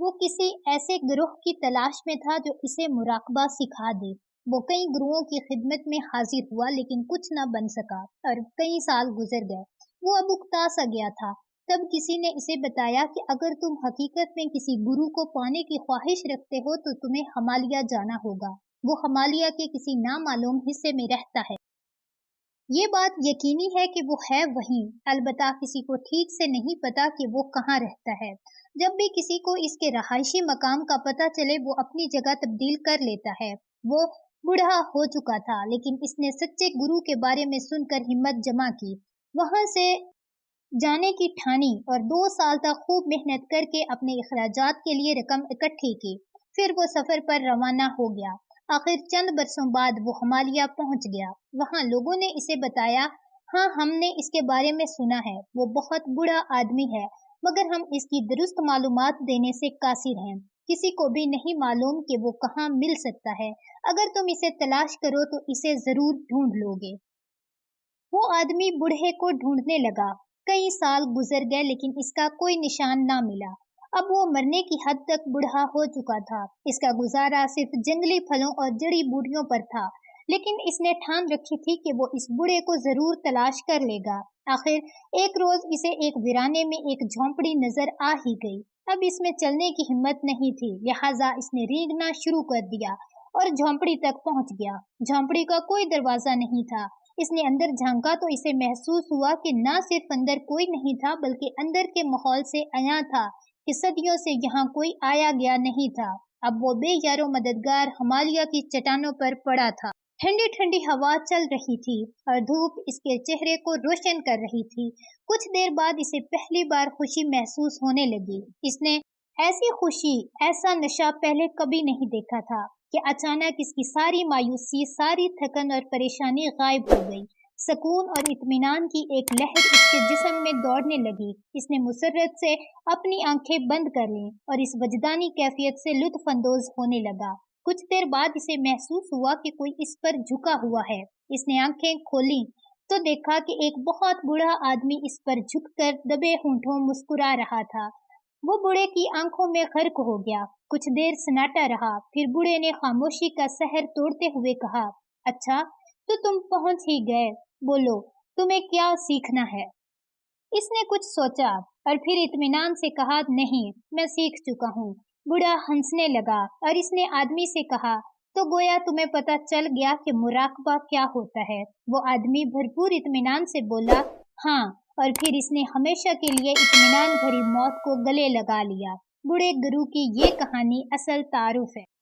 وہ کسی ایسے گروہ کی تلاش میں تھا جو اسے مراقبہ سکھا دے۔ وہ کئی گروہوں کی خدمت میں حاضر ہوا لیکن کچھ نہ بن سکا اور کئی سال گزر گئے۔ وہ اب اکتا سا گیا تھا۔ تب کسی نے اسے بتایا کہ اگر تم حقیقت میں کسی گرو کو پانے کی خواہش رکھتے ہو تو تمہیں ہمالیہ جانا ہوگا۔ وہ ہمالیہ کے کسی نامعلوم حصے میں رہتا ہے۔ یہ بات یقینی ہے کہ وہ ہے وہیں، البتہ کسی کو ٹھیک سے نہیں پتا کہ وہ کہاں رہتا ہے۔ جب بھی کسی کو اس کے رہائشی مقام کا پتہ چلے وہ اپنی جگہ تبدیل کر لیتا ہے۔ وہ بوڑھا ہو چکا تھا لیکن اس نے سچے گرو کے بارے میں سن کر ہمت جمع کی، وہاں سے جانے کی ٹھانی اور 2 سال تک خوب محنت کر کے اپنے اخراجات کے لیے رقم اکٹھی کی۔ پھر وہ سفر پر روانہ ہو گیا۔ آخر چند برسوں بعد وہ ہمالیہ پہنچ گیا۔ وہاں لوگوں نے اسے بتایا، ہاں ہم نے اس کے بارے میں سنا ہے، وہ بہت بڑا آدمی ہے مگر ہم اس کی درست معلومات دینے سے قاصر ہیں۔ کسی کو بھی نہیں معلوم کہ وہ کہاں مل سکتا ہے۔ اگر تم اسے تلاش کرو تو اسے ضرور ڈھونڈ لو گے۔ وہ آدمی بوڑھے کو ڈھونڈنے لگا۔ کئی سال گزر گئے لیکن اس کا کوئی نشان نہ ملا۔ اب وہ مرنے کی حد تک بوڑھا ہو چکا تھا۔ اس کا گزارا صرف جنگلی پھلوں اور جڑی بوٹیوں پر تھا، لیکن اس نے ٹھان رکھی تھی کہ وہ اس بوڑھے کو ضرور تلاش کر لے گا۔ آخر ایک روز اسے ایک ویرانے میں ایک جھونپڑی نظر آ ہی گئی۔ اب اس میں چلنے کی ہمت نہیں تھی، لہٰذا اس نے رینگنا شروع کر دیا اور جھونپڑی تک پہنچ گیا۔ جھونپڑی کا کوئی دروازہ نہیں تھا۔ اس نے اندر جھانکا تو اسے محسوس ہوا کہ نہ صرف اندر کوئی نہیں تھا بلکہ اندر کے ماحول سے عیاں تھا کہ صدیوں سے یہاں کوئی آیا گیا نہیں تھا۔ اب وہ بے یار و مددگار ہمالیہ کی چٹانوں پر پڑا تھا۔ ٹھنڈی ٹھنڈی ہوا چل رہی تھی اور دھوپ اس کے چہرے کو روشن کر رہی تھی۔ کچھ دیر بعد اسے پہلی بار خوشی محسوس ہونے لگی۔ اس نے ایسی خوشی، ایسا نشہ پہلے کبھی نہیں دیکھا تھا کہ اچانک اس کی ساری مایوسی، ساری تھکن اور پریشانی غائب ہو گئی۔ سکون اور اطمینان کی ایک لہر اس کے جسم میں دوڑنے لگی۔ اس نے مسرت سے اپنی آنکھیں بند کر لیں اور اس وجدانی کیفیت سے لطف اندوز ہونے لگا۔ کچھ دیر بعد اسے محسوس ہوا کہ کوئی اس پر جھکا ہوا ہے۔ اس نے آنکھیں کھولیں تو دیکھا کہ ایک بہت بوڑھا آدمی اس پر جھک کر دبے ہونٹوں مسکرا رہا تھا۔ وہ بوڑھے کی آنکھوں میں غرق ہو گیا۔ کچھ دیر سناٹا رہا، پھر بوڑھے نے خاموشی کا سحر توڑتے ہوئے کہا، اچھا تو تم پہنچ ہی گئے، بولو تمہیں کیا سیکھنا ہے؟ اس نے کچھ سوچا اور پھر اطمینان سے کہا، نہیں میں سیکھ چکا ہوں۔ بوڑھا ہنسنے لگا اور اس نے آدمی سے کہا، تو گویا تمہیں پتہ چل گیا کہ مراقبہ کیا ہوتا ہے؟ وہ آدمی بھرپور اطمینان سے بولا، ہاں، اور پھر اس نے ہمیشہ کے لیے اطمینان بھری موت کو گلے لگا لیا۔ بوڑھے گرو کی یہ کہانی اصل تعارف ہے۔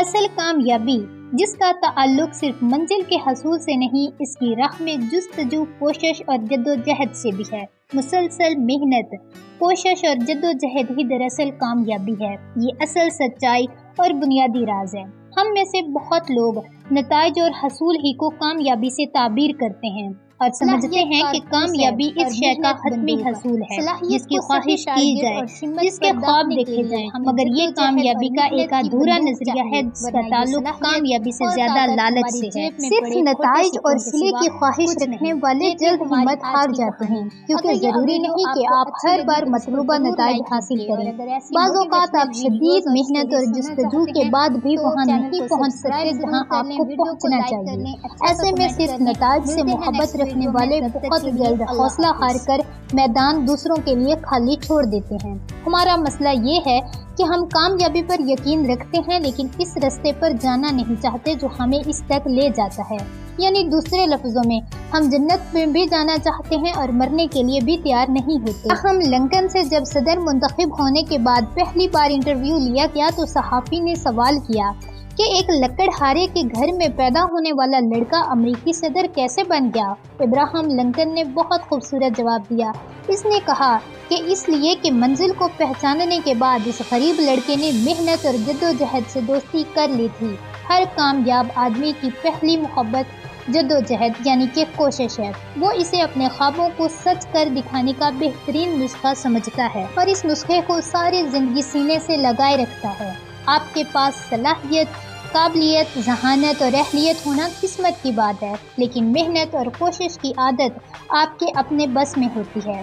اصل کامیابی جس کا تعلق صرف منزل کے حصول سے نہیں، اس کی راہ میں جستجو، کوشش اور جدوجہد سے بھی ہے۔ مسلسل محنت، کوشش اور جدوجہد ہی دراصل کامیابی ہے۔ یہ اصل سچائی اور بنیادی راز ہے۔ ہم میں سے بہت لوگ نتائج اور حصول ہی کو کامیابی سے تعبیر کرتے ہیں اور سمجھتے ہیں کہ کامیابی اس شے کا حتمی حصول ہے جس کی خواہش کی جائے، جس کے خواب دیکھے جائیں، مگر یہ کامیابی کا ایک ادھورا نظریہ ہے جس کا تعلق کامیابی سے زیادہ لالچ سے ہے۔ صرف نتائج اور صلے کی خواہش رکھنے والے جلد ہمت ہار جاتے ہیں، کیونکہ ضروری نہیں کہ آپ ہر بار مطلوبہ نتائج حاصل کریں۔ بعض اوقات آپ شدید محنت اور جستجو کے بعد بھی وہاں نہیں پہنچ سکتے جہاں آپ کو پہنچنا چاہیے۔ ایسے میں صرف نتائج سے محبت رکھنے والے بہت جلد حوصلہ ہار کر میدان دوسروں کے لیے خالی چھوڑ دیتے ہیں۔ ہمارا مسئلہ یہ ہے کہ ہم کامیابی پر یقین رکھتے ہیں لیکن اس راستے پر جانا نہیں چاہتے جو ہمیں اس تک لے جاتا ہے۔ یعنی دوسرے لفظوں میں، ہم جنت میں بھی جانا چاہتے ہیں اور مرنے کے لیے بھی تیار نہیں ہوتے۔ ہم لنکن سے جب صدر منتخب ہونے کے بعد پہلی بار انٹرویو لیا گیا تو صحافی نے سوال کیا کہ ایک لکڑہارے کے گھر میں پیدا ہونے والا لڑکا امریکی صدر کیسے بن گیا؟ ابراہم لنکن نے بہت خوبصورت جواب دیا۔ اس نے کہا کہ اس لیے کہ منزل کو پہچاننے کے بعد اس غریب لڑکے نے محنت اور جدوجہد سے دوستی کر لی تھی۔ ہر کامیاب آدمی کی پہلی محبت جدوجہد یعنی کہ کوشش ہے۔ وہ اسے اپنے خوابوں کو سچ کر دکھانے کا بہترین نسخہ سمجھتا ہے اور اس نسخے کو ساری زندگی سینے سے لگائے رکھتا ہے۔ آپ کے پاس صلاحیت، قابلیت، ذہانت اور اہلیت ہونا قسمت کی بات ہے، لیکن محنت اور کوشش کی عادت آپ کے اپنے بس میں ہوتی ہے۔